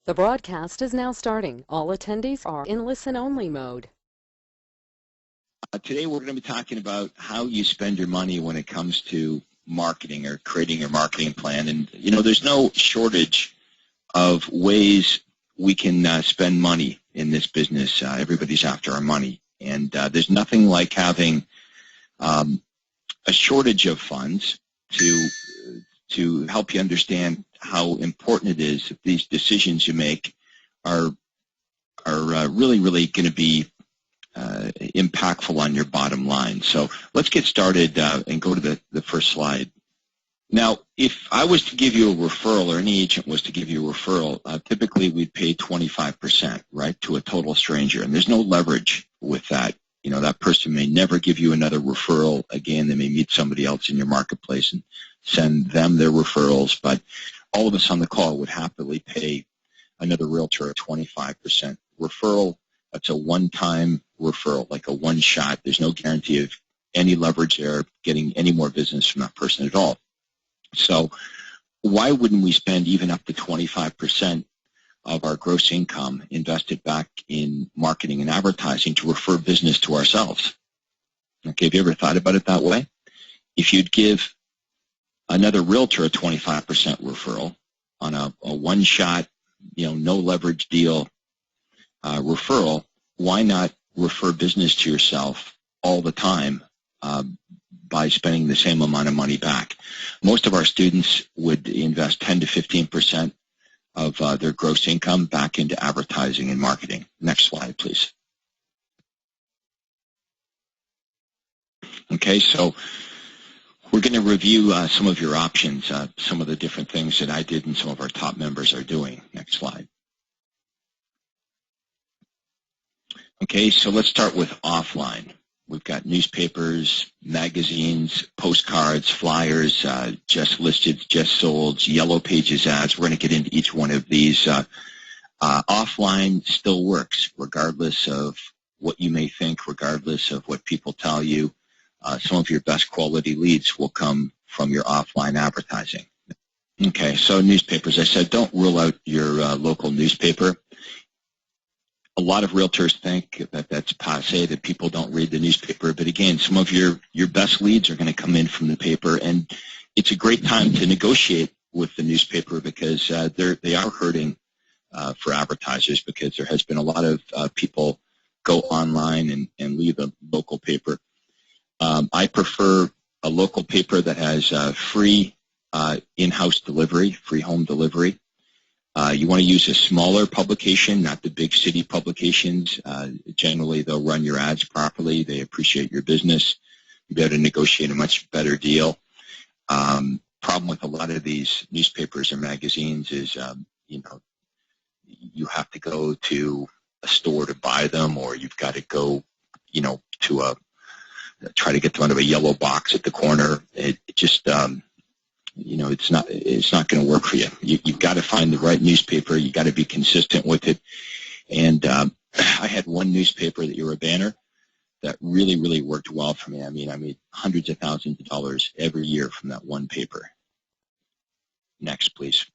The broadcast is now starting. All attendees are in listen-only mode. Today we're going to be talking about how you spend your money when it comes to marketing or creating your marketing plan. And, you know, there's no shortage of ways we can spend money in this business. Everybody's after our money. And there's nothing like having a shortage of funds to help you understand how important it is if these decisions you make are really going to be impactful on your bottom line. So let's get started and go to the first slide. Now, if I was to give you a referral, or any agent was to give you a referral, typically we'd pay 25%, right, to a total stranger. And there's no leverage with that. You know, that person may never give you another referral again. They may meet somebody else in your marketplace and send them their referrals. But all of us on the call would happily pay another realtor a 25% referral. That's a one-time referral, like a one-shot. There's no guarantee of any leverage there, getting any more business from that person at all. So why wouldn't we spend even up to 25% of our gross income invested back in marketing and advertising to refer business to ourselves? Okay, have you ever thought about it that way? If you'd give another realtor a 25% referral on a one-shot, you know, no leverage deal referral, why not refer business to yourself all the time by spending the same amount of money back? Most of our students would invest 10 to 15% of their gross income back into advertising and marketing. Next slide, please. Okay, so we're going to review some of your options, some of the different things that I did and some of our top members are doing. Next slide. Okay, so let's start with offline. We've got newspapers, magazines, postcards, flyers, just listed, just sold, yellow pages ads. We're going to get into each one of these. Offline still works, regardless of what you may think, regardless of what people tell you. Some of your best quality leads will come from your offline advertising. Okay, so newspapers. I said don't rule out your local newspaper. A lot of realtors think that that's passé, that people don't read the newspaper. But again, some of your best leads are going to come in from the paper, and it's a great time to negotiate with the newspaper because they are hurting for advertisers, because there has been a lot of people go online and leave a local paper. I prefer a local paper that has free in-house delivery, free home delivery. You want to use a smaller publication, not the big city publications. Generally, they'll run your ads properly. They appreciate your business. You'll be able to negotiate a much better deal. Problem with a lot of these newspapers or magazines is, you know, you have to go to a store to buy them, or you've got to go, you know, to try to get them out of a yellow box at the corner. It just you know, it's not going to work for you. You've got to find the right newspaper. You've got to be consistent with it. And I had one newspaper, that you're a banner, that really worked well for me. I mean, I made hundreds of thousands of dollars every year from that one paper. Next, please.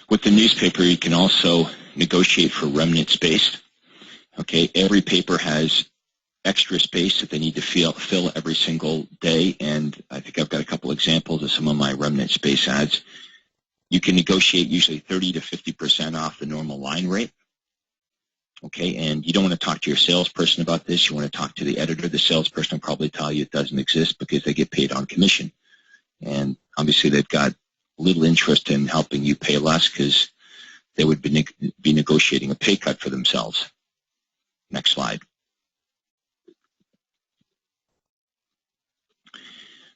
With the newspaper, you can also negotiate for remnant space. Okay, every paper has extra space that they need to fill every single day, and I think I've got a couple examples of some of my remnant space ads. You can negotiate usually 30 to 50% off the normal line rate. Okay, and you don't want to talk to your salesperson about this. You want to talk to the editor. The salesperson will probably tell you it doesn't exist because they get paid on commission, and obviously they've got little interest in helping you pay less because they would be negotiating a pay cut for themselves. Next slide.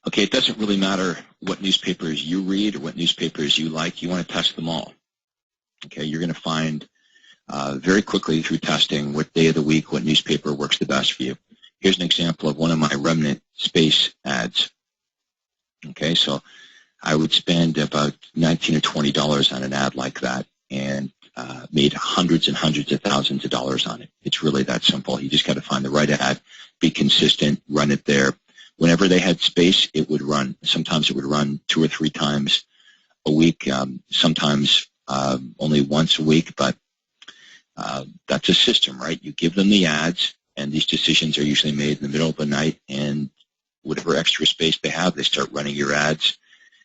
Okay, it doesn't really matter what newspapers you read or what newspapers you like. You want to test them all. Okay, you're going to find very quickly through testing what day of the week, what newspaper works the best for you. Here's an example of one of my remnant space ads. Okay, so I would spend about $19 or $20 on an ad like that and made hundreds and hundreds of thousands of dollars on it. It's really that simple. You just got to find the right ad, be consistent, run it there. Whenever they had space, it would run. Sometimes it would run 2 or 3 times a week, sometimes only once a week, but that's a system, right? You give them the ads, and these decisions are usually made in the middle of the night, and whatever extra space they have, they start running your ads.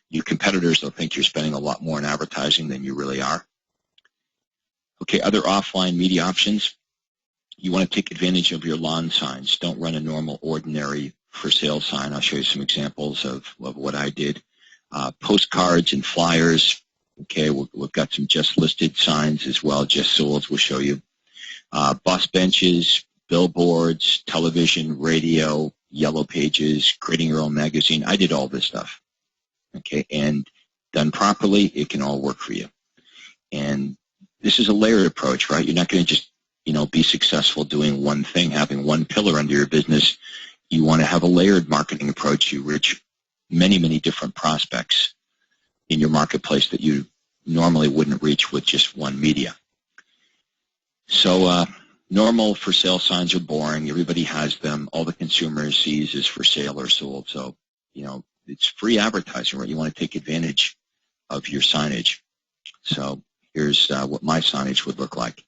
Your competitors will think you're spending a lot more on advertising than you really are. Okay, other offline media options. You want to take advantage of your lawn signs. Don't run a normal, ordinary for sale sign. I'll show you some examples of what I did. Postcards and flyers. Okay, we've got some just listed signs as well, just sold, we'll show you. Bus benches, billboards, television, radio, yellow pages, creating your own magazine. I did all this stuff. Okay, and done properly, it can all work for you. And this is a layered approach, right? You're not going to just, be successful doing one thing, having one pillar under your business. You want to have a layered marketing approach. You reach many, many different prospects in your marketplace that you normally wouldn't reach with just one media. So normal for sale signs are boring. Everybody has them. All the consumer sees is for sale or sold. So, it's free advertising, right? You want to take advantage of your signage. So here's what my signage would look like.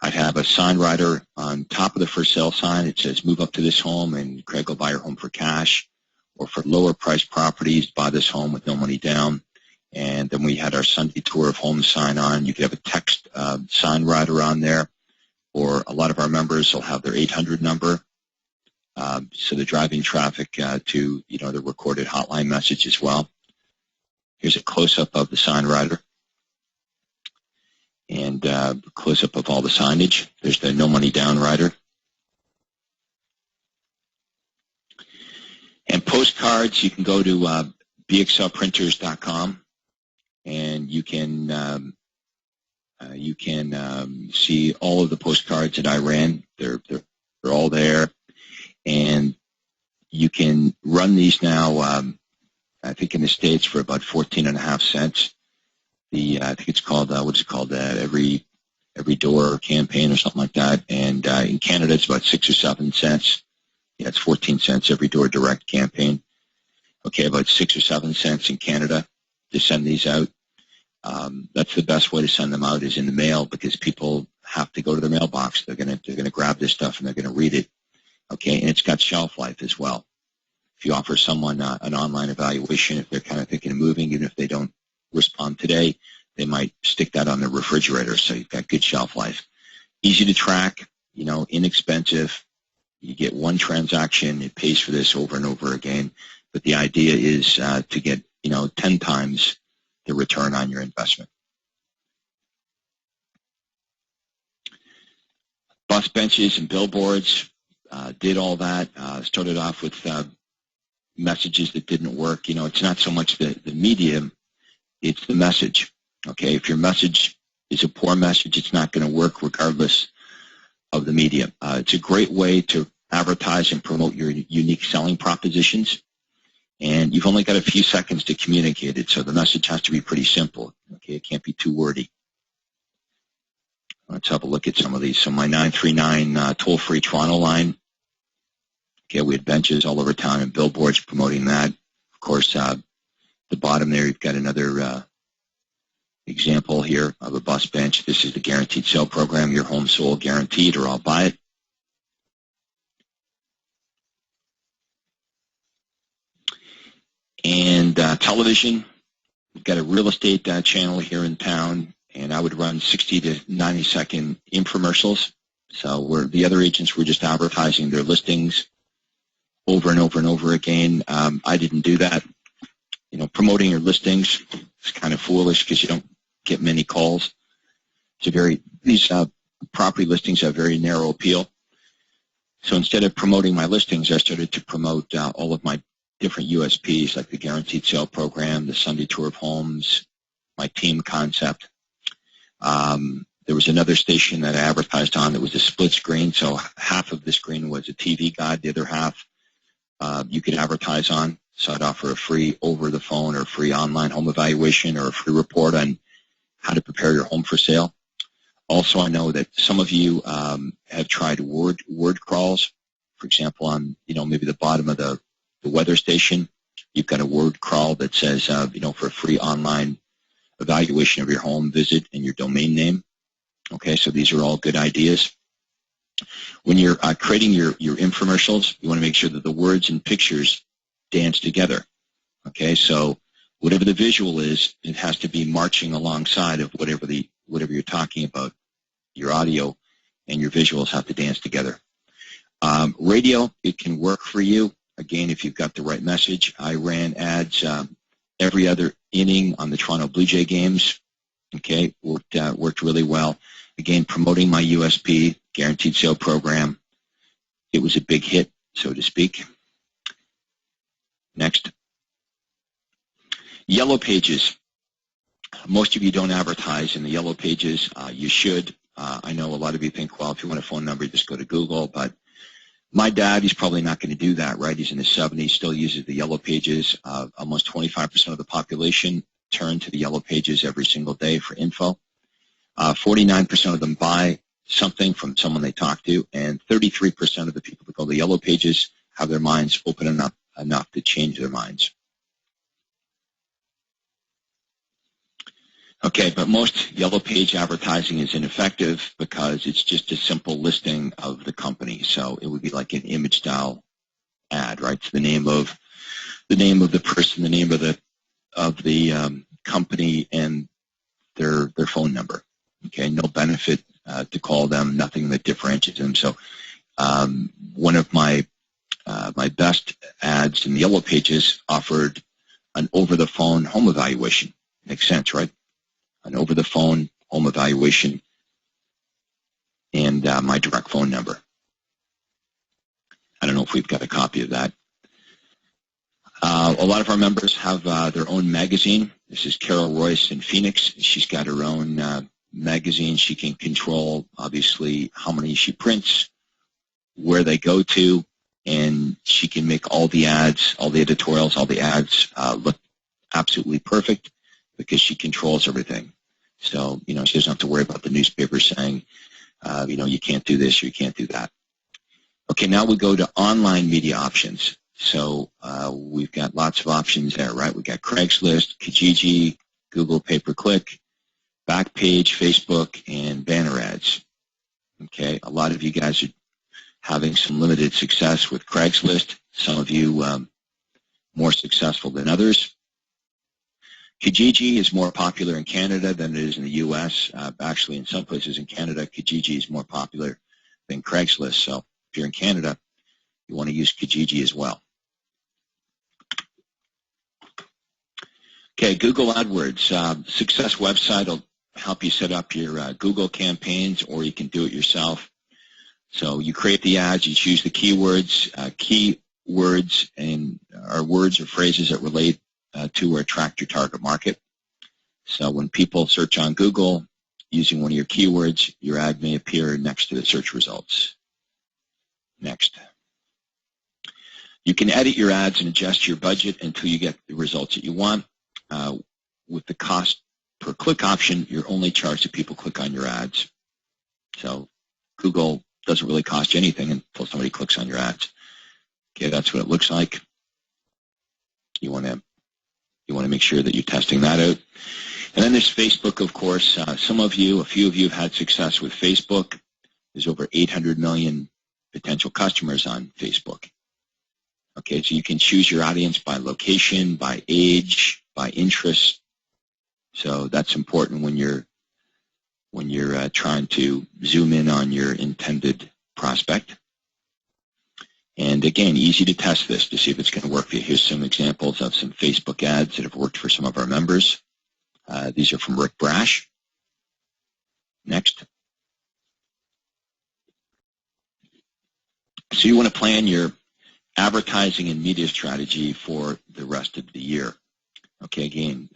I'd have a sign rider on top of the for sale sign. It says, move up to this home and Craig will buy your home for cash. Or for lower priced properties, buy this home with no money down. And then we had our Sunday tour of homes sign on. You could have a text sign rider on there. Or a lot of our members will have their 800 number. So they're driving traffic to, the recorded hotline message as well. Here's a close-up of the sign rider. And close-up of all the signage. There's the no money down rider. And postcards, you can go to bxlprinters.com and you can see all of the postcards that I ran. They're all there, and you can run these now. I think in the States for about 14.5 cents. I think it's called what is it called? Every door campaign or something like that. And in Canada, it's about 6 or 7 cents. Yeah, it's 14 cents every door direct campaign. Okay, about 6 or 7 cents in Canada to send these out. That's the best way to send them out is in the mail because people have to go to their mailbox. They're gonna grab this stuff and they're gonna read it. Okay, and it's got shelf life as well. If you offer someone an online evaluation, if they're kind of thinking of moving, even if they don't respond today, they might stick that on the refrigerator. So you've got good shelf life. Easy to track, inexpensive. You get one transaction. It pays for this over and over again. But the idea is to get, 10 times the return on your investment. Bus benches and billboards, did all that. Started off with messages that didn't work. It's not so much the medium, it's the message. Okay, if your message is a poor message, it's not going to work regardless of the medium. It's a great way to advertise and promote your unique selling propositions. And you've only got a few seconds to communicate it, so the message has to be pretty simple. Okay, it can't be too wordy. Let's have a look at some of these. So my 939 toll-free Toronto line. Okay, we had benches all over town and billboards promoting that. Of course, the bottom there, you've got another example here of a bus bench. This is the guaranteed sale program. Your home sold guaranteed, or I'll buy it. And television, we've got a real estate channel here in town, and I would run 60 to 90-second infomercials. So where the other agents were just advertising their listings over and over and over again. I didn't do that. Promoting your listings is kind of foolish because you don't get many calls. These property listings have very narrow appeal. So instead of promoting my listings, I started to promote all of my different USPs, like the guaranteed sale program, the Sunday tour of homes, my team concept. There was another station that I advertised on that was a split screen, so half of the screen was a TV guide, the other half you could advertise on. So I'd offer a free over-the-phone or free online home evaluation or a free report on how to prepare your home for sale. Also, I know that some of you have tried word crawls, for example, on maybe the bottom of the weather station You've got a word crawl that says, for a free online evaluation of your home, visit and your domain name. Okay, so these are all good ideas. When you're creating your infomercials, you want to make sure that the words and pictures dance together. Okay, so whatever the visual is, it has to be marching alongside of whatever you're talking about. Your audio and your visuals have to dance together. Radio, it can work for you. Again, if you've got the right message. I ran ads every other inning on the Toronto Blue Jay games. Okay, worked really well. Again, promoting my USP, Guaranteed Sale Program. It was a big hit, so to speak. Next. Yellow Pages. Most of you don't advertise in the Yellow Pages. You should. I know a lot of you think, well, if you want a phone number, just go to Google. But my dad, he's probably not going to do that, right? He's in his 70s, still uses the Yellow Pages. Almost 25% of the population turn to the Yellow Pages every single day for info. 49% of them buy something from someone they talk to, and 33% of the people that go to the Yellow Pages have their minds open enough to change their minds. Okay, but most Yellow Page advertising is ineffective because it's just a simple listing of the company. So it would be like an image style ad, right? So the name of the person, the name of the company, and their phone number. Okay, no benefit to call them, nothing that differentiates them. So one of my best ads in the Yellow Pages offered an over-the-phone home evaluation. Makes sense, right? An over-the-phone home evaluation and my direct phone number. I don't know if we've got a copy of that. A lot of our members have their own magazine. This is Carol Royce in Phoenix. She's got her own magazine. She can control, obviously, how many she prints, where they go to, and she can make all the ads, all the editorials, all the ads look absolutely perfect because she controls everything. So, she doesn't have to worry about the newspaper saying, you can't do this or you can't do that. Okay, now we go to online media options. So we've got lots of options there, right? We've got Craigslist, Kijiji, Google Pay-Per-Click, Backpage, Facebook, and banner ads. Okay, a lot of you guys are having some limited success with Craigslist. Some of you more successful than others. Kijiji is more popular in Canada than it is in the U.S. Actually, in some places in Canada, Kijiji is more popular than Craigslist. So if you're in Canada, you want to use Kijiji as well. Okay, Google AdWords. Success website will help you set up your Google campaigns, or you can do it yourself. So you create the ads, you choose the keywords. Keywords are words or phrases that relate to or attract your target market. So when people search on Google using one of your keywords, your ad may appear next to the search results. Next. You can edit your ads and adjust your budget until you get the results that you want. With the cost per click option, you're only charged if people click on your ads. So Google doesn't really cost you anything until somebody clicks on your ads. Okay, that's what it looks like. You want to make sure that you're testing that out. And then there's Facebook, of course. A few of you have had success with Facebook. There's over 800 million potential customers on Facebook. Okay, so you can choose your audience by location, by age, by interest. So that's important when you're trying to zoom in on your intended prospect. And again, easy to test this to see if it's going to work for you. Here's some examples of some Facebook ads that have worked for some of our members. These are from Rick Brash. Next. So you want to plan your advertising and media strategy for the rest of the year. Okay, again,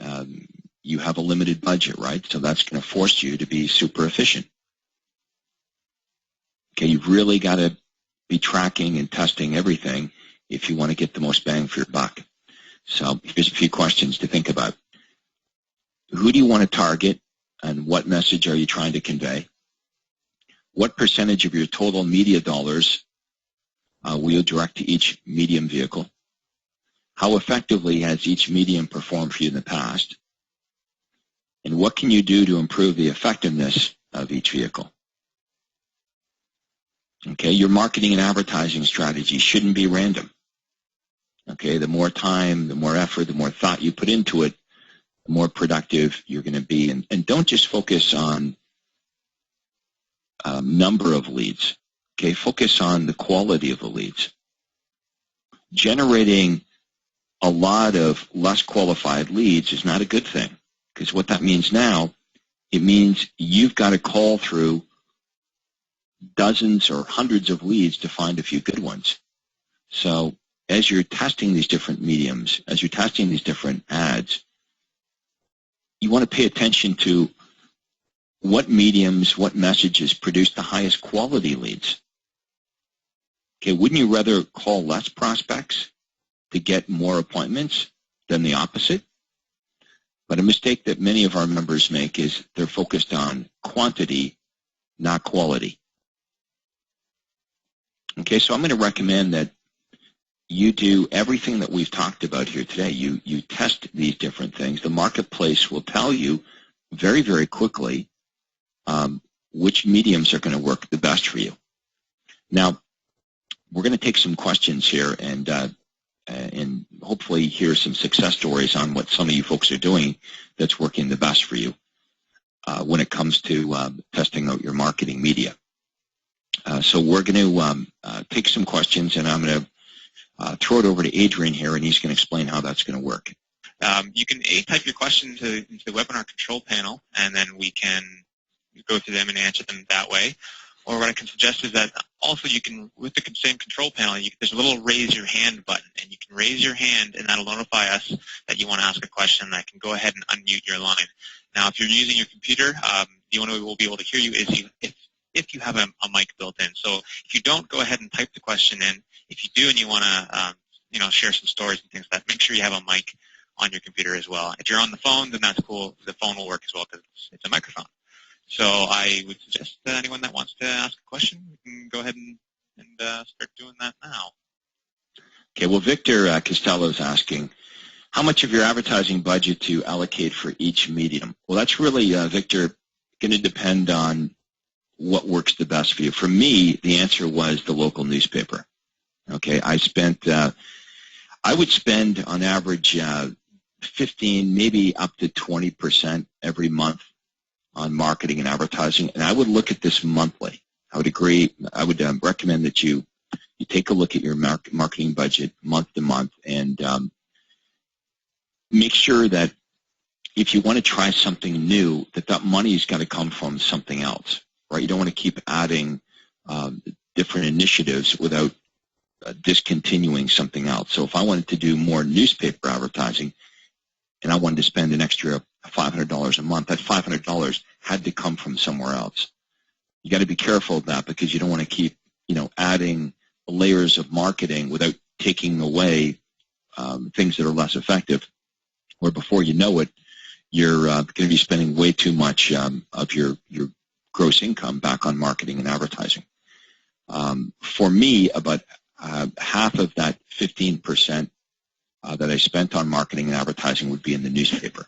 you have a limited budget, right? So that's going to force you to be super efficient. Okay, you've really got to be tracking and testing everything if you want to get the most bang for your buck. So here's a few questions to think about. Who do you want to target, and what message are you trying to convey? What percentage of your total media dollars will you direct to each medium vehicle? How effectively has each medium performed for you in the past? And what can you do to improve the effectiveness of each vehicle? Okay, your marketing and advertising strategy shouldn't be random. Okay, the more time, the more effort, the more thought you put into it, the more productive you're going to be. And don't just focus on number of leads. Okay, focus on the quality of the leads. Generating a lot of less qualified leads is not a good thing, because what that means now, it means you've got to call through dozens or hundreds of leads to find a few good ones. So as you're testing these different mediums, as you're testing these different ads, you want to pay attention to what mediums, what messages produce the highest quality leads. Okay, wouldn't you rather call less prospects to get more appointments than the opposite? But a mistake that many of our members make is they're focused on quantity, not quality. Okay, so I'm going to recommend that you do everything that we've talked about here today. You test these different things. The marketplace will tell you very, very quickly which mediums are going to work the best for you. Now, we're going to take some questions here and hopefully hear some success stories on what some of you folks are doing that's working the best for you when it comes to testing out your marketing media. So we're going to take some questions, and I'm going to throw it over to Adrian here, and he's going to explain how that's going to work. You can type your question into the webinar control panel, and then we can go through them and answer them that way. Or what I can suggest is that also you can, with the same control panel, there's a little raise your hand button, and you can raise your hand, and that'll notify us that you want to ask a question, and I can go ahead and unmute your line. Now, if you're using your computer, the only way we'll be able to hear you is if you have a mic built in. So if you don't, go ahead and type the question in. If you do and you want to share some stories and things like that, make sure you have a mic on your computer as well. If you're on the phone, then that's cool. The phone will work as well because it's a microphone. So I would suggest that anyone that wants to ask a question, we can go ahead and start doing that now. Okay, well, Victor Costello is asking, how much of your advertising budget to allocate for each medium? Well, that's really, Victor, going to depend on what works the best for you. For me, the answer was the local newspaper. Okay, I would spend on average 15, maybe up to 20% every month on marketing and advertising, and I would look at this monthly. I would agree. I would recommend that you take a look at your marketing budget month to month and make sure that if you want to try something new, that money's got to come from something else, right? You don't want to keep adding different initiatives without discontinuing something else. So if I wanted to do more newspaper advertising and I wanted to spend an extra $500 a month, that $500 had to come from somewhere else. You got to be careful of that because you don't want to keep, adding layers of marketing without taking away things that are less effective, where before you know it, you're going to be spending way too much of your gross income back on marketing and advertising. For me, about half of that 15% that I spent on marketing and advertising would be in the newspaper.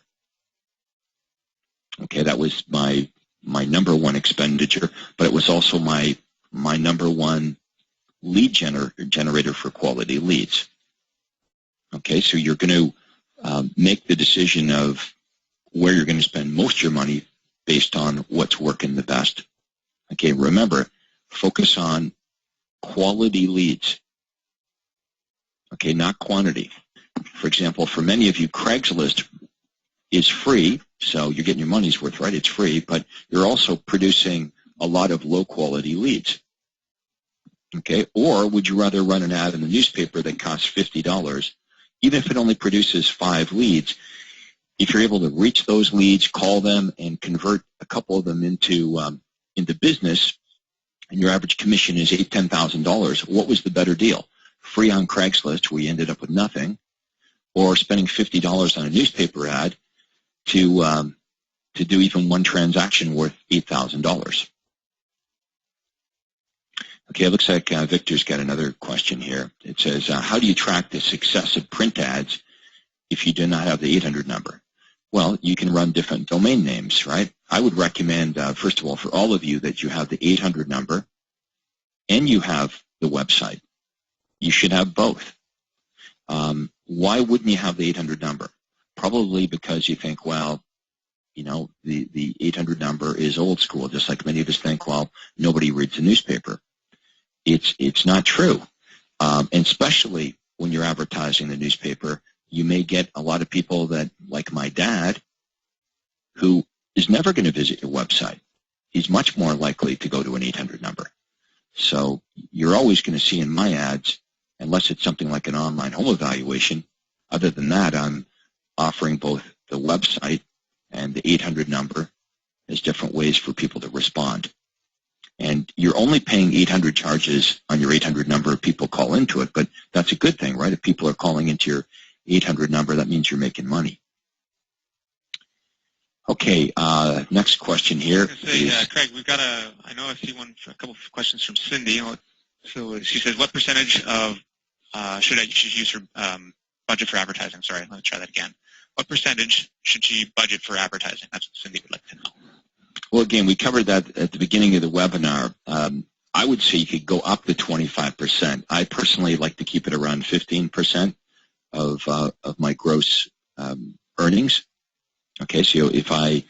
Okay, that was my number one expenditure, but it was also my number one lead generator for quality leads. Okay, so you're going to make the decision of where you're going to spend most of your money based on what's working the best. Okay, remember, focus on quality leads. Okay, not quantity. For example, for many of you, Craigslist is free, so you're getting your money's worth, right? It's free, but you're also producing a lot of low-quality leads. Okay, or would you rather run an ad in the newspaper that costs $50, even if it only produces 5 leads? If you're able to reach those leads, call them, and convert a couple of them into business, and your average commission is $8,000, $10,000, what was the better deal? Free on Craigslist, where you ended up with nothing, or spending $50 on a newspaper ad to do even one transaction worth $8,000. Okay, it looks like Victor's got another question here. It says, how do you track the success of print ads if you do not have the 800 number? Well, you can run different domain names, right? I would recommend, first of all, for all of you that you have the 800 number and you have the website. You should have both. Why wouldn't you have the 800 number? Probably because you think, well, you know, the 800 number is old school, just like many of us think, well, nobody reads the newspaper. It's not true. And especially when you're advertising the newspaper, you may get a lot of people that, like my dad, who is never going to visit your website. He's much more likely to go to an 800 number. So you're always going to see in my ads, unless it's something like an online home evaluation, other than that, I'm offering both the website and the 800 number as different ways for people to respond. And you're only paying 800 charges on your 800 number if people call into it, but that's a good thing, right? If people are calling into your 800 number, that means you're making money. Okay, next question here. Craig, we've got I know I see a couple of questions from Cindy. So she says, what percentage of, should use her budget for advertising? Sorry, let me try that again. What percentage should she budget for advertising? That's what Cindy would like to know. Well, again, we covered that at the beginning of the webinar. I would say you could go up to 25%. I personally like to keep it around 15% of my gross earnings. Okay, so if I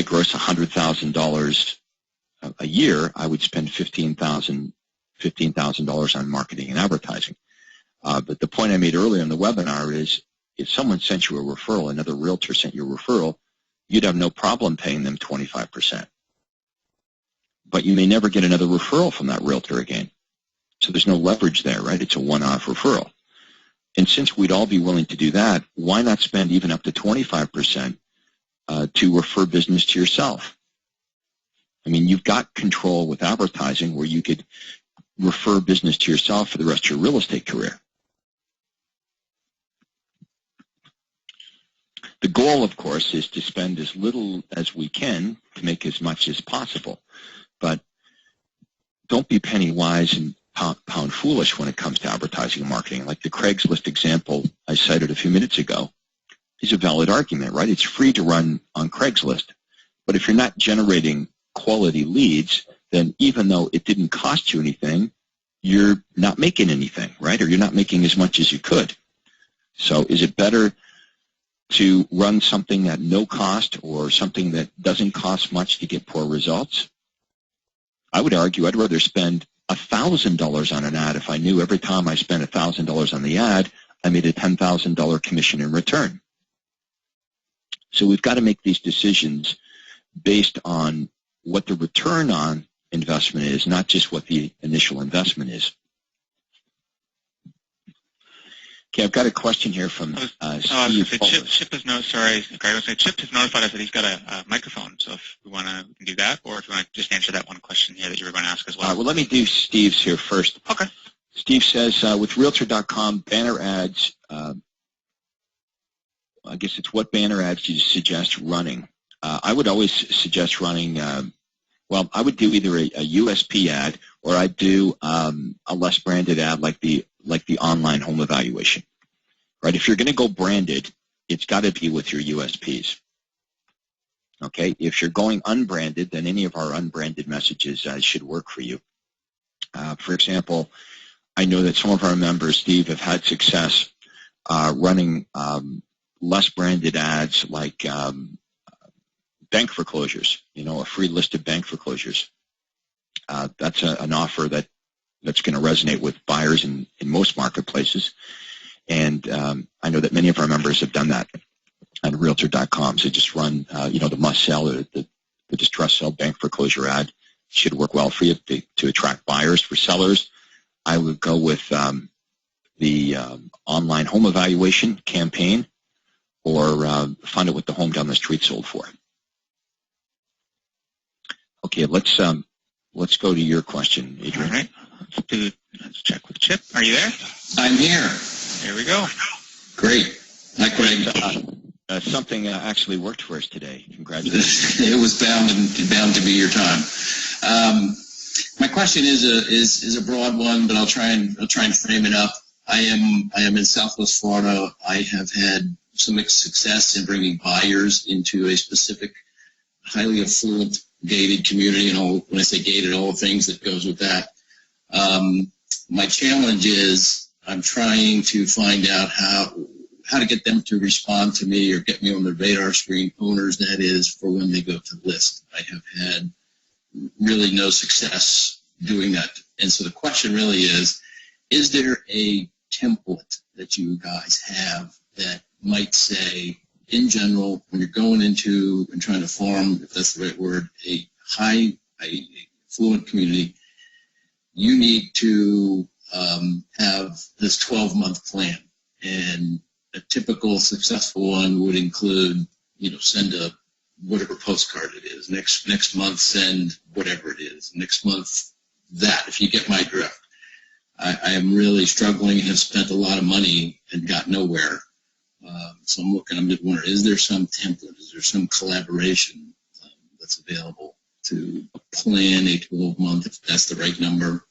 gross $100,000 a year, I would spend $15,000 on marketing and advertising. But the point I made earlier in the webinar is if someone sent you a referral, another realtor sent you a referral, you'd have no problem paying them 25%. But you may never get another referral from that realtor again. So there's no leverage there, right? It's a one-off referral. And since we'd all be willing to do that, why not spend even up to 25% to refer business to yourself? I mean, you've got control with advertising where you could refer business to yourself for the rest of your real estate career. The goal, of course, is to spend as little as we can to make as much as possible. But don't be penny wise and pound foolish when it comes to advertising and marketing. Like the Craigslist example I cited a few minutes ago is a valid argument, right? It's free to run on Craigslist. But if you're not generating quality leads, then even though it didn't cost you anything, you're not making anything, right? Or you're not making as much as you could. So is it better to run something at no cost or something that doesn't cost much to get poor results? I would argue I'd rather spend $1,000 on an ad if I knew every time I spent $1,000 on the ad, I made a $10,000 commission in return. So we've got to make these decisions based on what the return on investment is, not just what the initial investment is. Okay, I've got a question here from Steve. Chip has Chip has notified us that he's got a microphone. So if we want to, we can do that, or if you want to just answer that one question here that you were going to ask as well. Well, let me do Steve's here first. Okay. Steve says, with Realtor.com banner ads, I guess it's what banner ads do you suggest running? I would always suggest running, well, I would do either a USP ad or I'd do a less branded ad like the online home evaluation, right? If you're going to go branded, it's got to be with your USPs, okay? If you're going unbranded, then any of our unbranded messages should work for you. For example, I know that some of our members, Steve, have had success running less branded ads like bank foreclosures, you know, a free list of bank foreclosures. That's an offer that's going to resonate with buyers in most marketplaces. And I know that many of our members have done that on Realtor.com. So just run, you know, the must-sell or the distress-sell bank foreclosure ad should work well for you to attract buyers. For sellers, I would go with the online home evaluation campaign or find out what the home down the street sold for. Okay, let's go to your question, Adrian. All right. Let's check with Chip. Are you there? I'm here. Here we go. Great. Hi, Craig. Something actually worked for us today. Congratulations. It was bound to be your time. My question is a broad one, but I'll try and frame it up. I am in Southwest Florida. I have had some success in bringing buyers into a specific highly affluent gated community, and all, when I say gated, all the things that goes with that. My challenge is I'm trying to find out how to get them to respond to me or get me on the radar screen, owners that is, for when they go to list. I have had really no success doing that. And so the question really is there a template that you guys have that might say, in general, when you're going into and trying to farm, if that's the right word, a affluent community, you need to have this 12-month plan. And a typical successful one would include, send a whatever postcard it is. Next month, send whatever it is. Next month, that, if you get my drift. I am really struggling and have spent a lot of money and got nowhere. So I'm just wondering, is there some template? Is there some collaboration that's available to plan a 12-month, if that's the right number,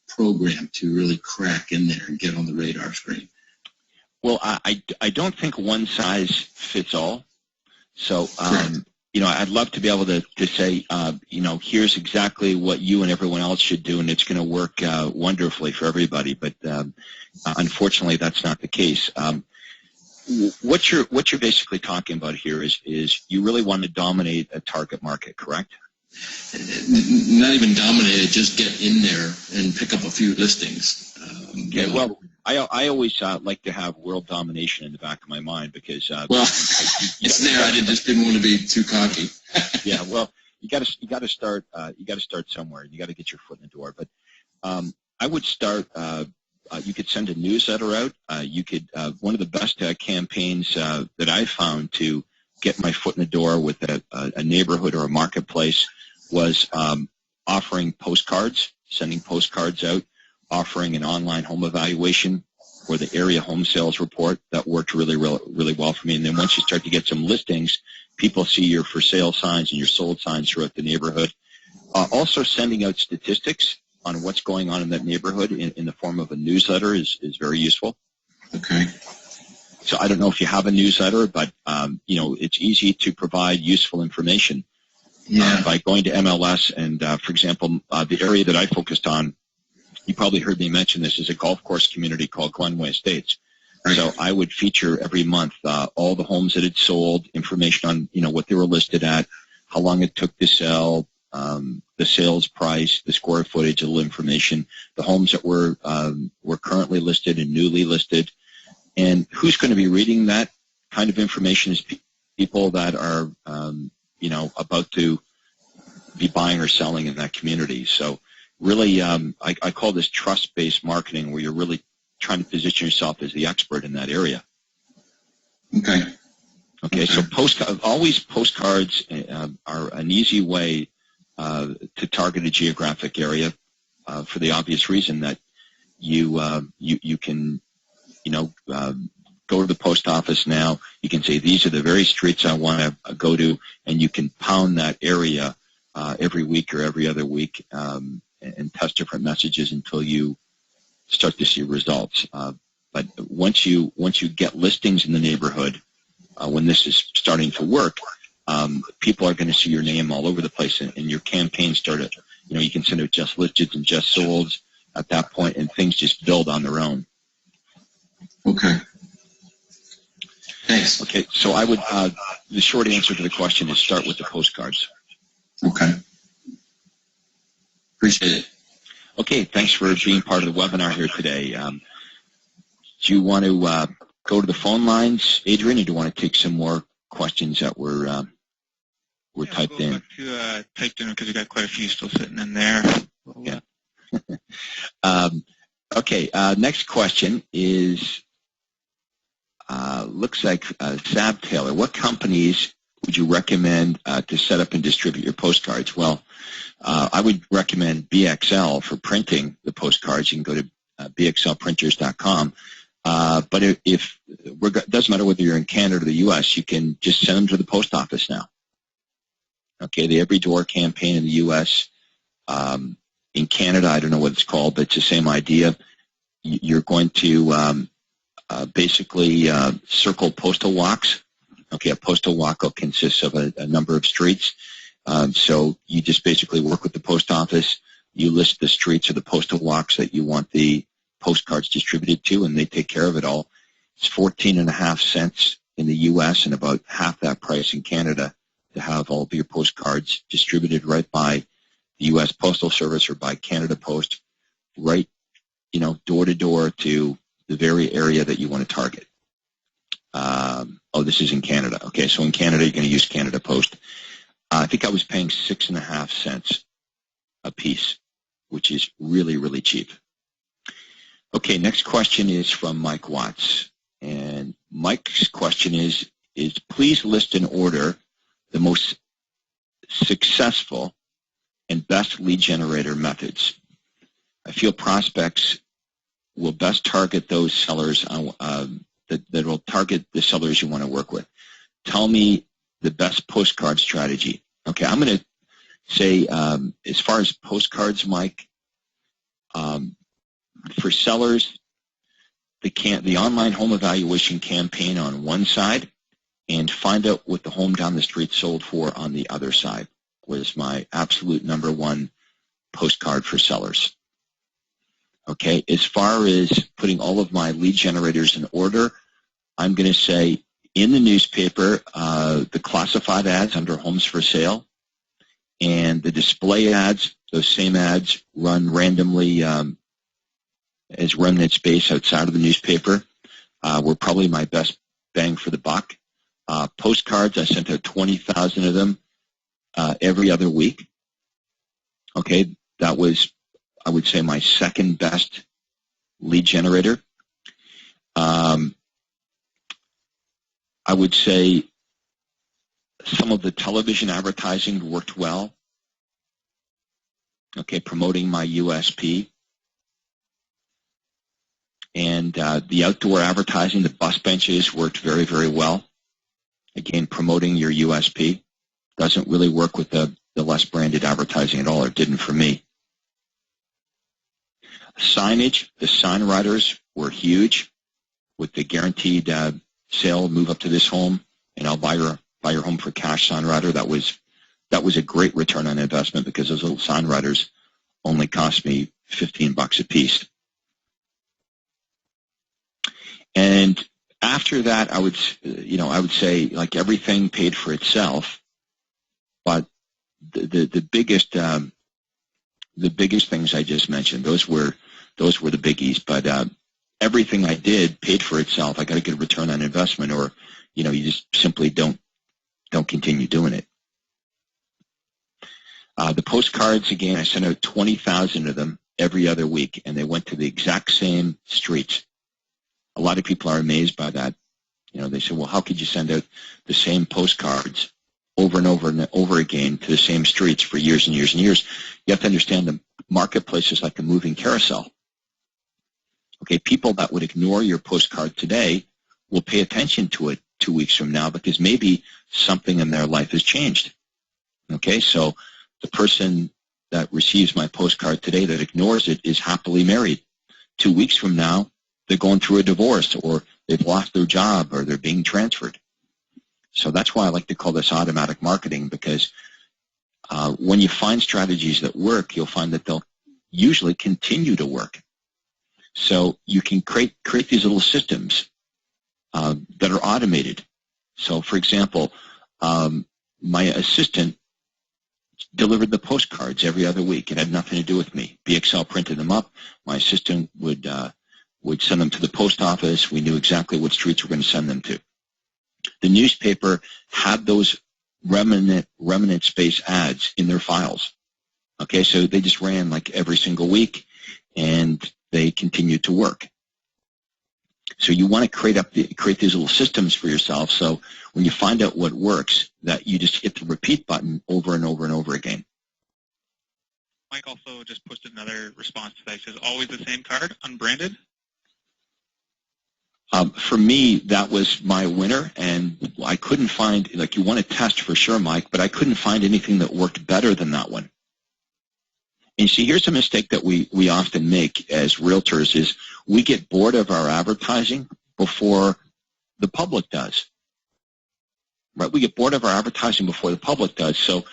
program to really crack in there and get on the radar screen? Well, I don't think one size fits all. So, I'd love to be able to say, here's exactly what you and everyone else should do, and it's going to work wonderfully for everybody. But unfortunately, that's not the case. What you're basically talking about here is you really want to dominate a target market, correct? Not even dominate it, just get in there and pick up a few listings. Okay, well, I always like to have world domination in the back of my mind because it's there. I just didn't want to be too cocky. Yeah, well, you got to start somewhere. You got to get your foot in the door. But I would start. You could send a newsletter out. You could one of the best campaigns that I found to get my foot in the door with a neighborhood or a marketplace was offering postcards, sending postcards out, offering an online home evaluation or the area home sales report. That worked really well for me. And then once you start to get some listings, people see your for sale signs and your sold signs throughout the neighborhood. Also sending out statistics on what's going on in that neighborhood in the form of a newsletter is very useful. Okay. So I don't know if you have a newsletter, but it's easy to provide useful information by going to MLS. And for example, the area that I focused on, you probably heard me mention this, is a golf course community called Glenway Estates. Right. So I would feature every month all the homes that had sold, information on what they were listed at, how long it took to sell, the sales price, the square footage, a little information, the homes that were currently listed and newly listed. And who's going to be reading that kind of information is people that are, about to be buying or selling in that community. So really, I call this trust-based marketing, where you're really trying to position yourself as the expert in that area. Okay. So postcards are an easy way to target a geographic area for the obvious reason that you can go to the post office now. You can say, these are the very streets I want to go to, and you can pound that area every week or every other week and test different messages until you start to see results. But once you get listings in the neighborhood, when this is starting to work, people are going to see your name all over the place, and your campaign started. You can send out just listed and just sold at that point, and things just build on their own. Okay. Thanks. Okay, so I would, the short answer to the question is start with the postcards. Okay. Appreciate it. Okay, thanks for being part of the webinar here today. Do you want to go to the phone lines, Adrian, or do you want to take some more questions that were typed in? Back to typed in, because we got quite a few still sitting in there. Yeah. Okay, next question is, looks like Sab Taylor. What companies would you recommend to set up and distribute your postcards? Well, I would recommend BXL for printing the postcards. You can go to bxlprinters.com. But it doesn't matter whether you're in Canada or the U.S., you can just send them to the post office now. Okay, the Every Door campaign in the U.S. In Canada, I don't know what it's called, but it's the same idea. You're going to basically circle postal walks. Okay, a postal walk consists of a number of streets. So you just basically work with the post office. You list the streets or the postal walks that you want the postcards distributed to, and they take care of it all. It's 14.5 cents in the U.S. and about half that price in Canada to have all of your postcards distributed right by the U.S. Postal Service or by Canada Post, right, door to door to the very area that you want to target. Oh, this is in Canada. Okay, so in Canada, you're going to use Canada Post. I think I was paying 6.5 cents a piece, which is really, really cheap. Okay, next question is from Mike Watts. And Mike's question is please list in order the most successful and best lead generator methods. I feel prospects will best target those sellers that will target the sellers you want to work with. Tell me the best postcard strategy. Okay, I'm going to say as far as postcards, Mike, for sellers, the online home evaluation campaign on one side and find out what the home down the street sold for on the other side was my absolute number one postcard for sellers. Okay, as far as putting all of my lead generators in order, I'm going to say in the newspaper, the classified ads under homes for sale and the display ads, those same ads run randomly as remnant space outside of the newspaper were probably my best bang for the buck. Postcards, I sent out 20,000 of them every other week. Okay, that was, I would say, my second best lead generator. I would say some of the television advertising worked well. Okay, promoting my USP. And the outdoor advertising, the bus benches worked very, very well. Again, promoting your USP. Doesn't really work with the less branded advertising at all, or didn't for me. Signage, the sign writers were huge with the guaranteed sale, move up to this home, and I'll buy your home for cash sign writer. That was a great return on investment because those little sign writers only cost me $15 a piece. And after that, I would say like everything paid for itself, but the biggest things I just mentioned, those were the biggies. But everything I did paid for itself. I got a good return on investment, or you just simply don't continue doing it. The postcards, again, I sent out 20,000 of them every other week, and they went to the exact same streets. A lot of people are amazed by that. They say, well, how could you send out the same postcards over and over and over again to the same streets for years and years and years? You have to understand the marketplace is like a moving carousel. Okay, people that would ignore your postcard today will pay attention to it 2 weeks from now because maybe something in their life has changed. Okay, so the person that receives my postcard today that ignores it is happily married. 2 weeks from now, they're going through a divorce, or they've lost their job, or they're being transferred. So that's why I like to call this automatic marketing, because when you find strategies that work, you'll find that they'll usually continue to work. So you can create these little systems that are automated. So, for example, my assistant delivered the postcards every other week. It had nothing to do with me. BXL printed them up. My assistant would send them to the post office. We knew exactly what streets we're going to send them to. The newspaper had those remnant space ads in their files. Okay, so they just ran like every single week, and they continued to work. So you want to create these little systems for yourself, so when you find out what works, that you just hit the repeat button over and over and over again. Mike also just posted another response to that. He says, always the same card, unbranded? For me, that was my winner, and I couldn't find, like, you want to test for sure, Mike, but I couldn't find anything that worked better than that one. And see, here's a mistake that we often make as realtors is we get bored of our advertising before the public does. Right? We get bored of our advertising before the public does. So,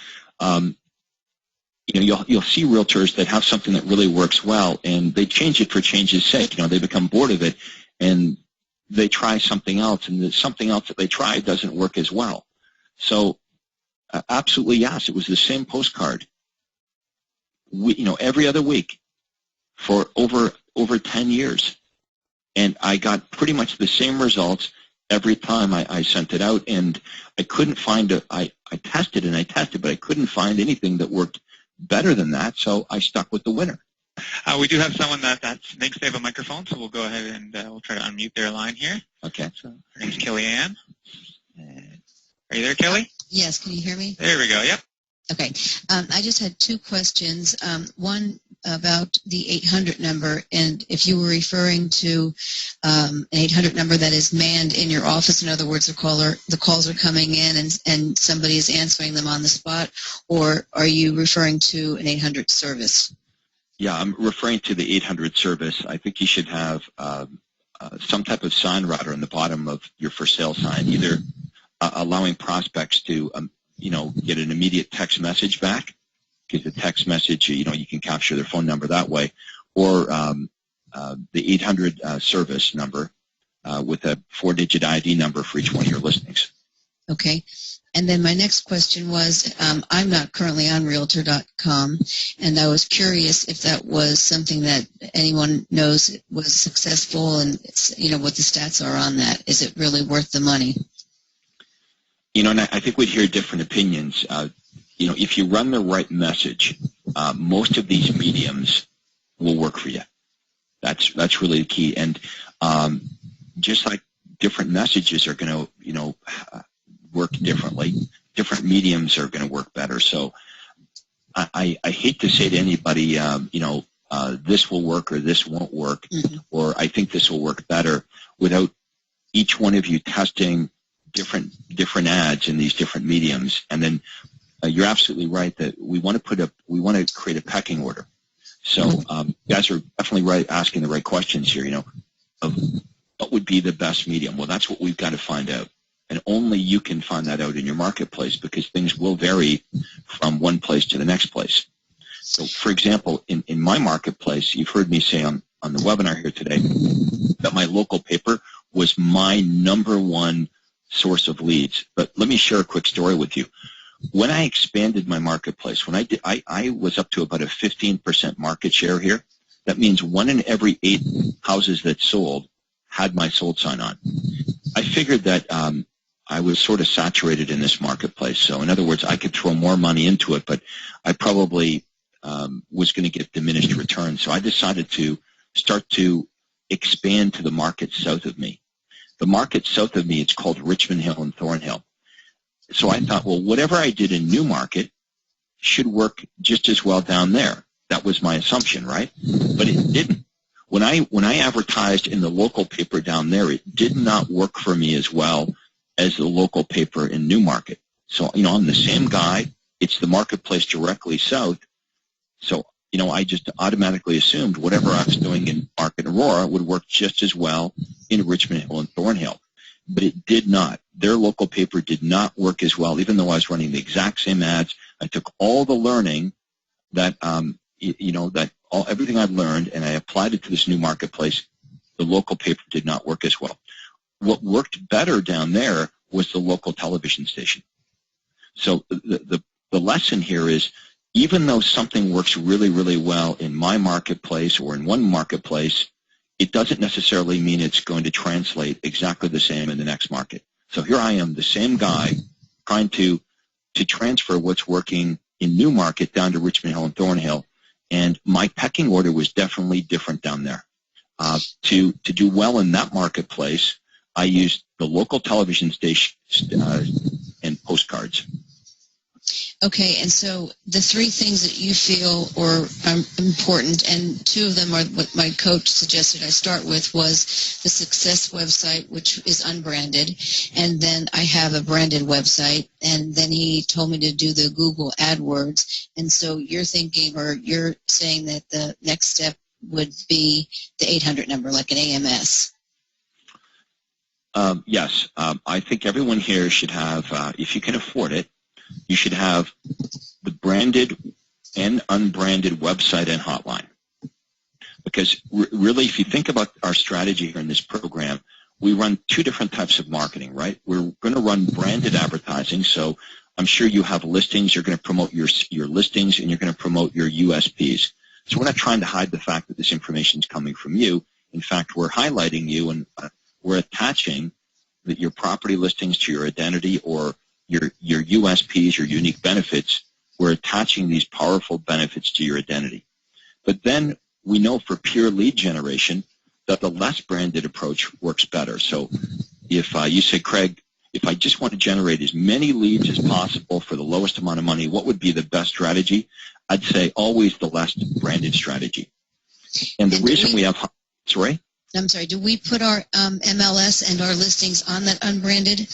you'll see realtors that have something that really works well, and they change it for change's sake. They become bored of it, and they try something else, and the something else that they try doesn't work as well. So, absolutely yes, it was the same postcard. Every other week for over 10 years, and I got pretty much the same results every time I sent it out, and I couldn't find I tested and I tested, but I couldn't find anything that worked better than that, so I stuck with the winner. We do have someone that thinks they have a microphone, so we'll go ahead and we'll try to unmute their line here. Okay. So her name's Kelly Ann. Are you there, Kelly? Yes, can you hear me? There we go, yep. Okay. I just had two questions. One about the 800 number, and if you were referring to an 800 number that is manned in your office, in other words, the calls are coming in and somebody is answering them on the spot, or are you referring to an 800 service? Yeah, I'm referring to the 800 service. I think you should have some type of sign rider on the bottom of your for sale sign, either allowing prospects to get an immediate text message back, because the text message, you can capture their phone number that way, or the 800 service number with a 4-digit ID number for each one of your listings. Okay. And then my next question was, I'm not currently on Realtor.com, and I was curious if that was something that anyone knows was successful, and what the stats are on that. Is it really worth the money? And I think we'd hear different opinions. If you run the right message, most of these mediums will work for you. That's really the key. And just like different messages are going to, work differently, different mediums are going to work better. So I hate to say to anybody, this will work or this won't work, or I think this will work better, without each one of you testing different ads in these different mediums. And then you're absolutely right that we want to create a pecking order. So you guys are definitely right, asking the right questions here. Of what would be the best medium? Well, that's what we've got to find out, and only you can find that out in your marketplace, because things will vary from one place to the next place. So, for example, in my marketplace, you've heard me say on the webinar here today that my local paper was my #1 source of leads. But let me share a quick story with you. When I expanded my marketplace, I was up to about a 15% market share here. That means 1 in every 8 houses that sold had my sold sign on. I figured that I was sort of saturated in this marketplace. So in other words, I could throw more money into it, but I probably was going to get diminished returns. So I decided to start to expand to the market south of me. The market south of me, it's called Richmond Hill and Thornhill. So I thought, well, whatever I did in Newmarket should work just as well down there. That was my assumption, right? But it didn't. When I advertised in the local paper down there, it did not work for me as well as the local paper in Newmarket. So, I'm the same guy. It's the marketplace directly south. So, I just automatically assumed whatever I was doing in Market Aurora would work just as well in Richmond Hill and Thornhill. But it did not. Their local paper did not work as well, even though I was running the exact same ads. I took all the learning that, everything I've learned, and I applied it to this new marketplace. The local paper did not work as well. What worked better down there was the local television station. So the lesson here is, even though something works really, really well in my marketplace or in one marketplace, it doesn't necessarily mean it's going to translate exactly the same in the next market. So here I am, the same guy, trying to transfer what's working in Newmarket down to Richmond Hill and Thornhill, and my pecking order was definitely different down there. To do well in that marketplace, I used the local television station and postcards. Okay, and so the three things that you feel are important, and two of them are what my coach suggested I start with, was the success website, which is unbranded, and then I have a branded website, and then he told me to do the Google AdWords, and so you're thinking, or you're saying that the next step would be the 800 number, like an AMS. Yes, I think everyone here should have, if you can afford it, you should have the branded and unbranded website and hotline. Because really, if you think about our strategy here in this program, we run two different types of marketing, right? We're going to run branded advertising, so I'm sure you have listings. You're going to promote your listings, and you're going to promote your USPs. So we're not trying to hide the fact that this information is coming from you. In fact, we're highlighting you, and we're attaching your property listings to your identity, or your USPs, your unique benefits. We're attaching these powerful benefits to your identity. But then we know for pure lead generation that the less branded approach works better. So if you say, Craig, if I just want to generate as many leads as possible for the lowest amount of money, what would be the best strategy? I'd say always the less branded strategy. And the reason we have, sorry? I'm sorry, do we put our MLS and our listings on that unbranded?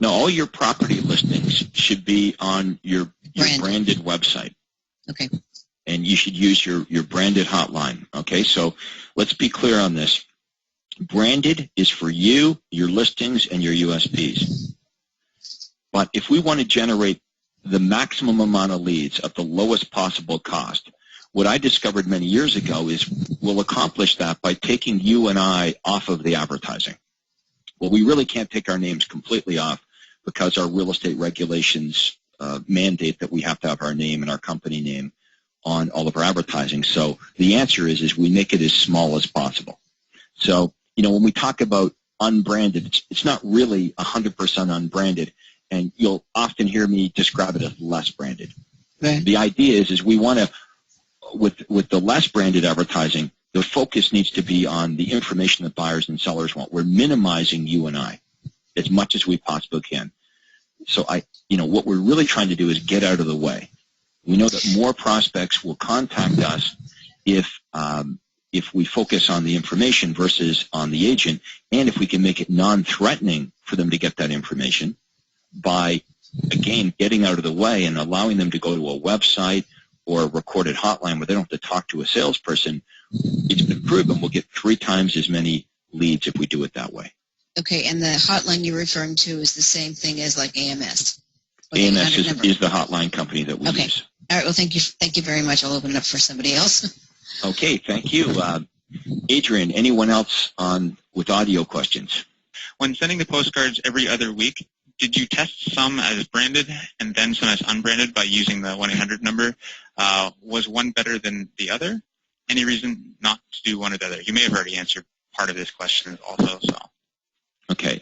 No, all your property listings should be on your branded website. Okay. And you should use your branded hotline. Okay, so let's be clear on this. Branded is for you, your listings, and your USPs. But if we want to generate the maximum amount of leads at the lowest possible cost, what I discovered many years ago is we'll accomplish that by taking you and I off of the advertising. Well, we really can't take our names completely off because our real estate regulations mandate that we have to have our name and our company name on all of our advertising. So the answer is we make it as small as possible. So, you know, when we talk about unbranded, it's not really 100% unbranded, and you'll often hear me describe it as less branded. Right. The idea is we want to, with the less branded advertising, the focus needs to be on the information that buyers and sellers want. We're minimizing you and I as much as we possibly can. So what we're really trying to do is get out of the way. We know that more prospects will contact us if we focus on the information versus on the agent, and if we can make it non-threatening for them to get that information by, again, getting out of the way and allowing them to go to a website or a recorded hotline where they don't have to talk to a salesperson. It's been proven we'll get 3 times as many leads if we do it that way. Okay, and the hotline you're referring to is the same thing as like AMS? AMS is the hotline company that we use. All right, well, thank you very much. I'll open it up for somebody else. Okay, thank you. Adrian, anyone else with audio questions? When sending the postcards every other week, did you test some as branded and then some as unbranded by using the 1-800 number? Was one better than the other? Any reason not to do one or the other? You may have already answered part of this question also. So. Okay.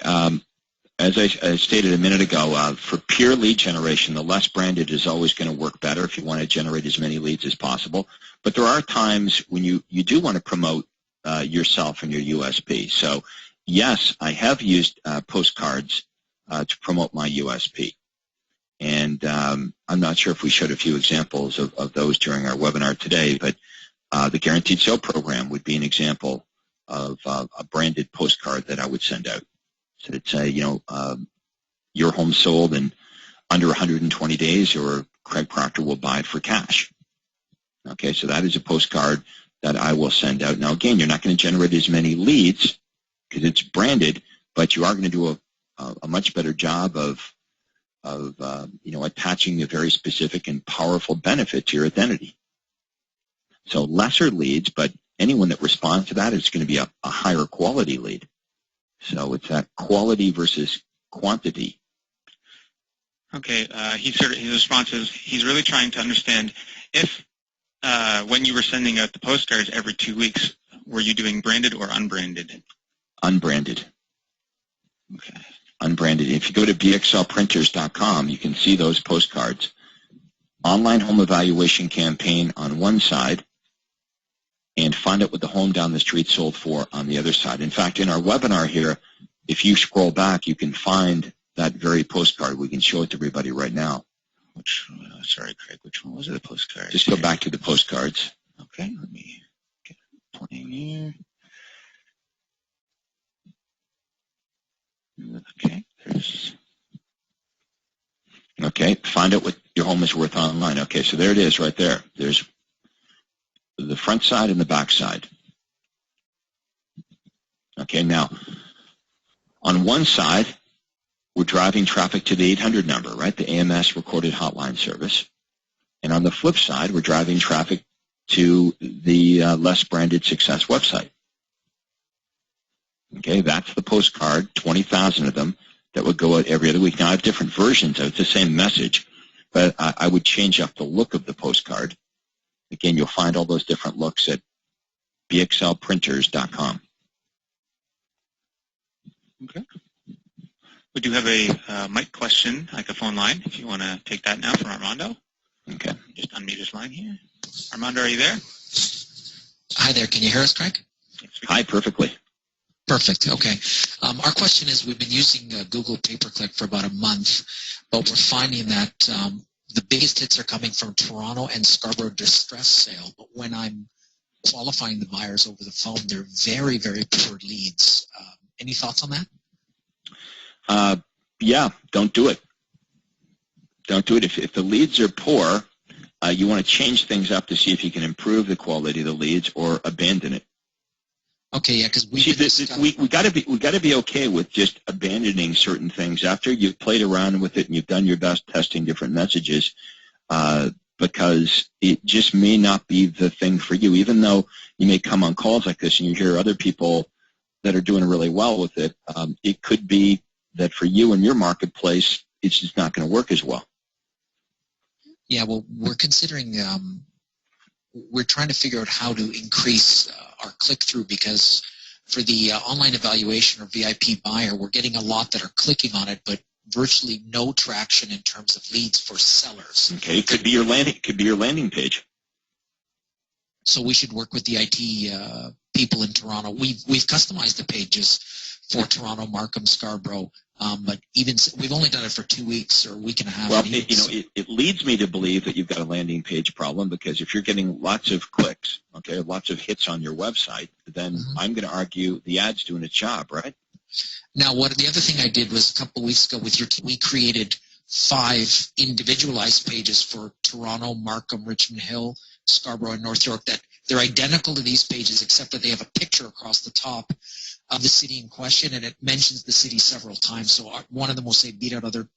As I stated a minute ago, for pure lead generation, the less branded is always going to work better if you want to generate as many leads as possible. But there are times when you do want to promote yourself and your USP. So, yes, I have used postcards to promote my USP. And I'm not sure if we showed a few examples of those during our webinar today, but the Guaranteed Sale program would be an example of a branded postcard that I would send out. So it'd say, your home sold in under 120 days, or Craig Proctor will buy it for cash. Okay, so that is a postcard that I will send out. Now, again, you're not going to generate as many leads because it's branded, but you are going to do a much better job of attaching a very specific and powerful benefit to your identity. So lesser leads, but anyone that responds to that is going to be a higher quality lead. So it's that quality versus quantity. Okay, his response is he's really trying to understand if when you were sending out the postcards every 2 weeks, were you doing branded or unbranded? Unbranded. Okay. Unbranded. If you go to bxlprinters.com, you can see those postcards. Online home evaluation campaign on one side, and find out what the home down the street sold for on the other side. In fact, in our webinar here, if you scroll back, you can find that very postcard. We can show it to everybody right now. Sorry, Craig, which one was it, the postcard? Just go back to the postcards. Okay, let me get playing here. Okay, Okay, find out what your home is worth online. Okay, so there it is right there. There's the front side and the back side. Okay, now, on one side, we're driving traffic to the 800 number, right, the AMS recorded hotline service. And on the flip side, we're driving traffic to the less branded success website. Okay, that's the postcard, 20,000 of them that would go out every other week. Now, I have different versions of it. It's the same message, but I would change up the look of the postcard. Again, you'll find all those different looks at bxlprinters.com. Okay. We do have a mic question, like a phone line, if you want to take that now from Armando. Okay. Just unmute his line here. Armando, are you there? Hi there. Can you hear us, Craig? Yes, Hi, perfectly. Perfect. Okay. Our question is, we've been using Google pay-per-click for about a month, but we're finding that the biggest hits are coming from Toronto and Scarborough distress sale. But when I'm qualifying the buyers over the phone, they're very, very poor leads. Any thoughts on that? Yeah, don't do it. Don't do it. If the leads are poor, you want to change things up to see if you can improve the quality of the leads or abandon it. Okay, yeah, because we got to be okay with just abandoning certain things after you've played around with it and you've done your best testing different messages, because it just may not be the thing for you. Even though you may come on calls like this and you hear other people that are doing really well with it, it could be that for you and your marketplace, it's just not going to work as well. Yeah, well, we're considering, we're trying to figure out how to increase our click-through, because for the online evaluation or VIP buyer, we're getting a lot that are clicking on it, but virtually no traction in terms of leads for sellers. Okay, it could be your landing page. So we should work with the IT people in Toronto. We've customized the pages for Toronto, Markham, Scarborough, but even we've only done it for 2 weeks or a week and a half. Well, it leads me to believe that you've got a landing page problem, because if you're getting lots of clicks, okay, lots of hits on your website, then I'm going to argue the ad's doing its job, right? Now, the other thing I did was a couple of weeks ago with your team, we created 5 individualized pages for Toronto, Markham, Richmond Hill, Scarborough, and North York that they're identical to these pages, except that they have a picture across the top of the city in question, and it mentions the city several times. So one of them will say, beat out other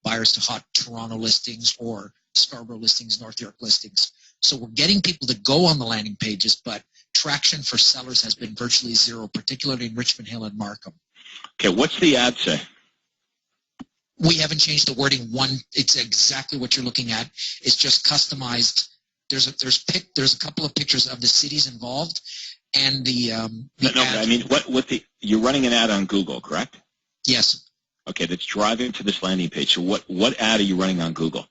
buyers to hot Toronto listings or Scarborough listings, North York listings. So we're getting people to go on the landing pages, but traction for sellers has been virtually zero, particularly in Richmond Hill and Markham. Okay, what's the ad say? We haven't changed the wording. It's exactly what you're looking at. It's just customized. There's a couple of pictures of the cities involved, and the ad. I mean, you're running an ad on Google, correct? Yes. Okay, that's driving to this landing page. So what ad are you running on Google?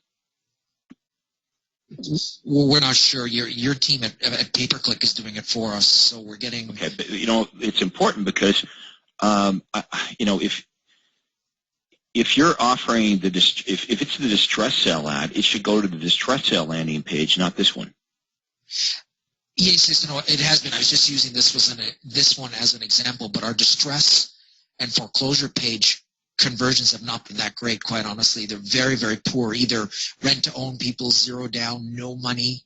Well, we're not sure. Your team at Pay-Per-Click is doing it for us, so we're getting. Okay, but it's important because if you're offering if it's the distress sale ad, it should go to the distress sale landing page, not this one. Yes, it has been. I was just using this one as an example, but our distress and foreclosure page conversions have not been that great, quite honestly. They're very, very poor. Either rent-to-own people, 0 down, no money,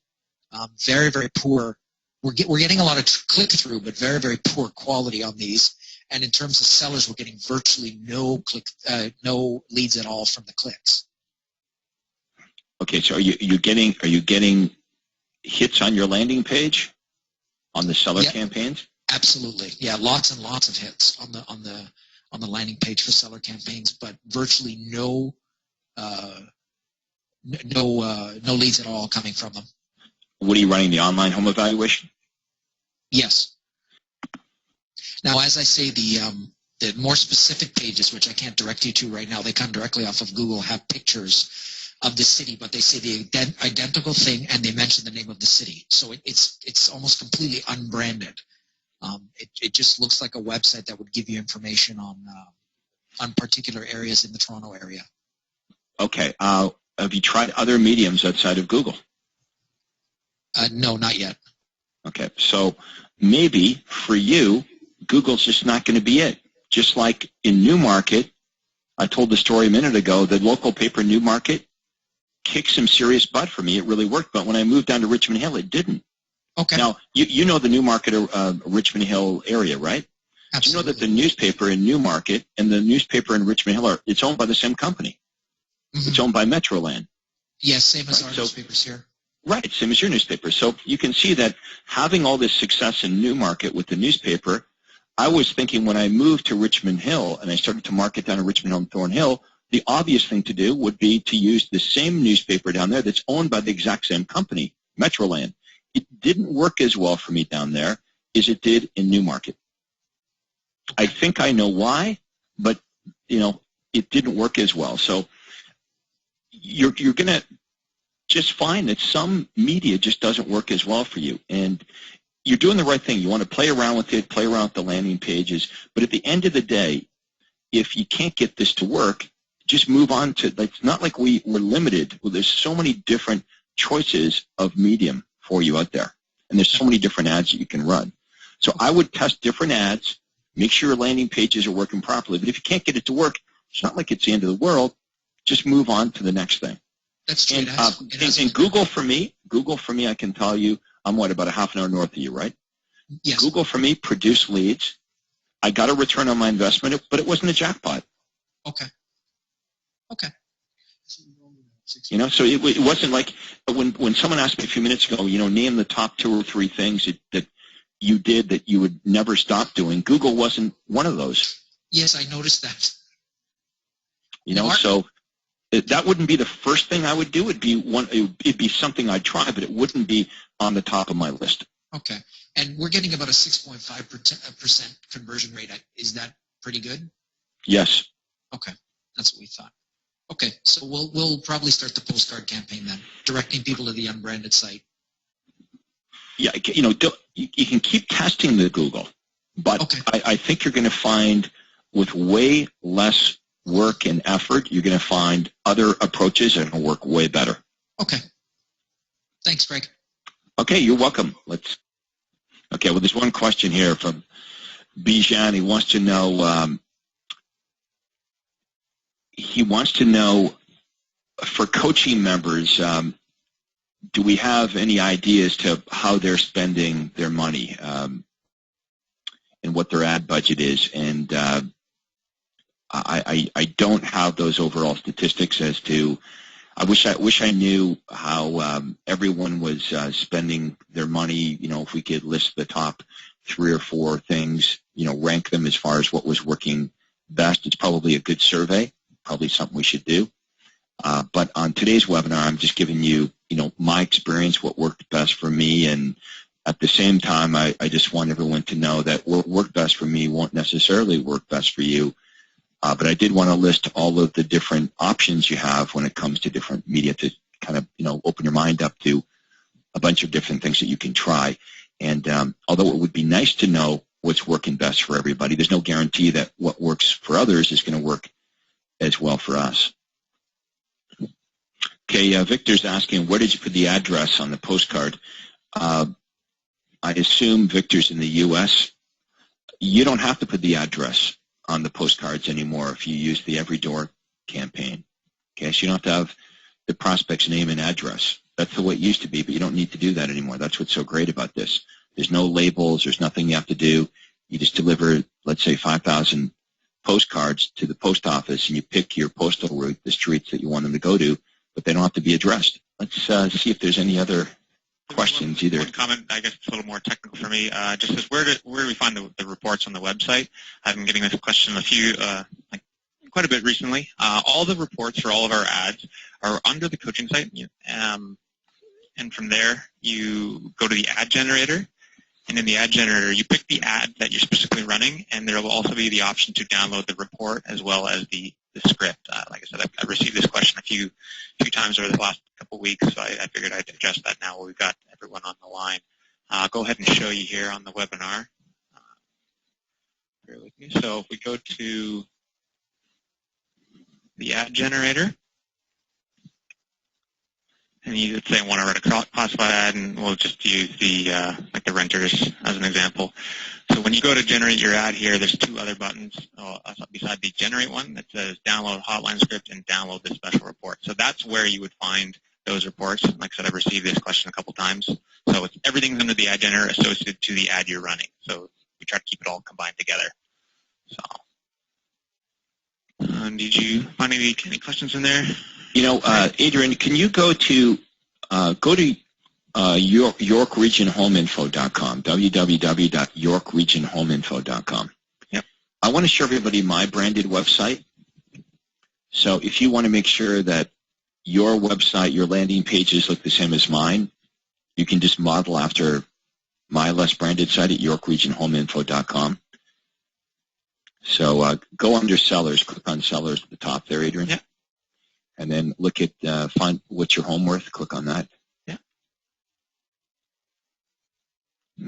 very, very poor. We're getting a lot of click-through, but very, very poor quality on these. And in terms of sellers, we're getting virtually no leads at all from the clicks. Okay, so are you getting hits on your landing page on the seller campaigns? Absolutely, yeah, lots and lots of hits on the landing page for seller campaigns, but virtually no leads at all coming from them. What are you running, the online home evaluation? Yes. Now, as I say, the more specific pages, which I can't direct you to right now, they come directly off of Google, have pictures of the city, but they say the identical thing, and they mention the name of the city. So it's almost completely unbranded. It just looks like a website that would give you information on on particular areas in the Toronto area. Okay. Have you tried other mediums outside of Google? No, not yet. Okay. So maybe for you, Google's just not going to be it. Just like in Newmarket, I told the story a minute ago, the local paper Newmarket kicked some serious butt for me. It really worked. But when I moved down to Richmond Hill, it didn't. Okay. Now, you know the Newmarket, Richmond Hill area, right? Absolutely. You know that the newspaper in Newmarket and the newspaper in Richmond Hill it's owned by the same company. Mm-hmm. It's owned by Metroland. Yes, same as our newspapers here. Right, same as your newspaper. So you can see that having all this success in Newmarket with the newspaper, I was thinking when I moved to Richmond Hill and I started to market down in Richmond Hill and Thornhill, the obvious thing to do would be to use the same newspaper down there that's owned by the exact same company, Metroland. It didn't work as well for me down there as it did in Newmarket. I think I know why, but, it didn't work as well. So you're going to just find that some media just doesn't work as well for you. And you're doing the right thing. You want to play around with it, play around with the landing pages. But at the end of the day, if you can't get this to work, just move on to, it's not like we're limited. Well, there's so many different choices of medium for you out there. And there's so many different ads that you can run. So I would test different ads, make sure your landing pages are working properly. But if you can't get it to work, it's not like it's the end of the world. Just move on to the next thing. That's true. And Google for me, I can tell you, I'm about a half an hour north of you, right? Yes. Google for me produced leads. I got a return on my investment, but it wasn't a jackpot. Okay. So it wasn't like when someone asked me a few minutes ago, name the top 2 or 3 things that you did that you would never stop doing. Google wasn't one of those. Yes, I noticed that. So that wouldn't be the first thing I would do. It'd be something I'd try, but it wouldn't be on the top of my list. Okay. And we're getting about a 6.5% conversion rate. Is that pretty good? Yes. Okay. That's what we thought. Okay. So we'll probably start the postcard campaign then, directing people to the unbranded site. Yeah. You can keep testing the Google, but okay. I think you're going to find with way less work and effort, you're going to find other approaches that will work way better. Okay. Thanks, Greg. Okay, you're welcome. Okay, well, there's one question here from Bijan. He wants to know, for coaching members, do we have any ideas to how they're spending their money and what their ad budget is? And I don't have those overall statistics as to. I wish I knew how everyone was spending their money. If we could list the top 3 or 4 things, rank them as far as what was working best. It's probably a good survey, probably something we should do. But on today's webinar, I'm just giving you, my experience, what worked best for me, and at the same time, I just want everyone to know that what worked best for me won't necessarily work best for you. But I did want to list all of the different options you have when it comes to different media to kind of, open your mind up to a bunch of different things that you can try. And although it would be nice to know what's working best for everybody, there's no guarantee that what works for others is going to work as well for us. Okay, Victor's asking, where did you put the address on the postcard? I assume Victor's in the U.S. You don't have to put the address on the postcards anymore if you use the Every Door campaign. Okay, so you don't have to have the prospect's name and address. That's the way it used to be, but you don't need to do that anymore. That's what's so great about this. There's no labels. There's nothing you have to do. You just deliver, let's say, 5,000 postcards to the post office, and you pick your postal route, the streets that you want them to go to, but they don't have to be addressed. Let's see if there's any other questions either. One comment, I guess it's a little more technical for me, just says, where do we find the reports on the website? I've been getting this question quite a bit recently. All the reports for all of our ads are under the coaching site, and from there you go to the ad generator, and in the ad generator you pick the ad that you're specifically running, and there will also be the option to download the report as well as the script. Like I said, I've received this question a few times over the last couple of weeks, so I figured I'd address that now while we've got everyone on the line. I'll go ahead and show you here on the webinar. Bear with me. So if we go to the ad generator. And you would say I want to run a classified ad, and we'll just use the like the renters as an example. So when you go to generate your ad here, there's two other buttons beside the generate one that says download hotline script and download the special report. So that's where you would find those reports. Like I said, I've received this question a couple times. So everything's under the ad generator associated to the ad you're running. So we try to keep it all combined together. So did you find any questions in there? You know, Adrian, can you go to YorkRegionHomeInfo.com, www.YorkRegionHomeInfo.com. Yep. I want to show everybody my branded website. So if you want to make sure that your website, your landing pages look the same as mine, you can just model after my less branded site at YorkRegionHomeInfo.com. So go under sellers, click on sellers at the top there, Adrian. Yep. And then look at find what's your home worth, click on that. Yeah.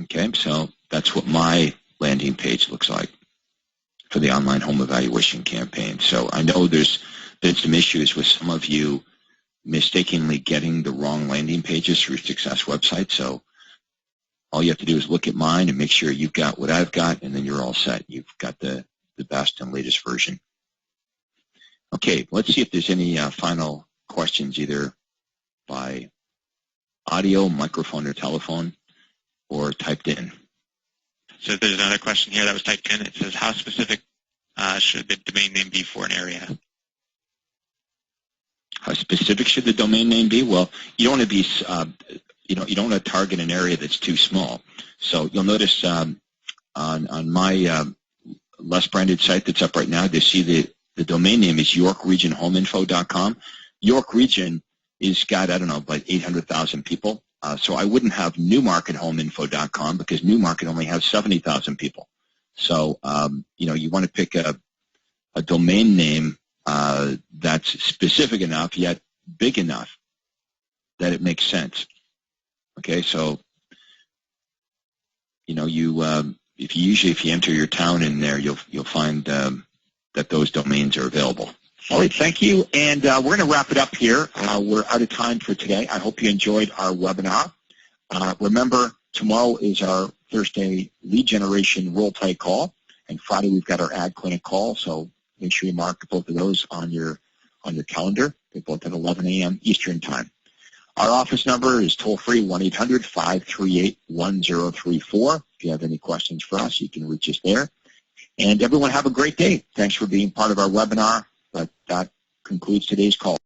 Okay, so that's what my landing page looks like for the online home evaluation campaign. So I know there's been some issues with some of you mistakenly getting the wrong landing pages through Success website. So all you have to do is look at mine and make sure you've got what I've got, and then you're all set. You've got the best and latest version. Okay, let's see if there's any final questions either by audio, microphone, or telephone, or typed in. So there's another question here that was typed in. It says, how specific should the domain name be for an area? How specific should the domain name be? Well, you don't want to be, you don't want to target an area that's too small. So you'll notice on my less branded site that's up right now, they see the domain name is YorkRegionHomeInfo.com. York Region is got, I don't know, about 800,000 people. So I wouldn't have NewmarketHomeInfo.com because Newmarket only has 70,000 people. So, you want to pick a domain name that's specific enough yet big enough that it makes sense. Okay, so, if you enter your town in there, you'll find that those domains are available. All right, thank you. And we're going to wrap it up here. We're out of time for today. I hope you enjoyed our webinar. Remember, tomorrow is our Thursday lead generation role play call, and Friday we've got our ad clinic call. So make sure you mark both of those on your calendar. They're both at 11 a.m. Eastern Time. Our office number is toll-free 1-800-538-1034. If you have any questions for us, you can reach us there. And everyone have a great day. Thanks for being part of our webinar. But that concludes today's call.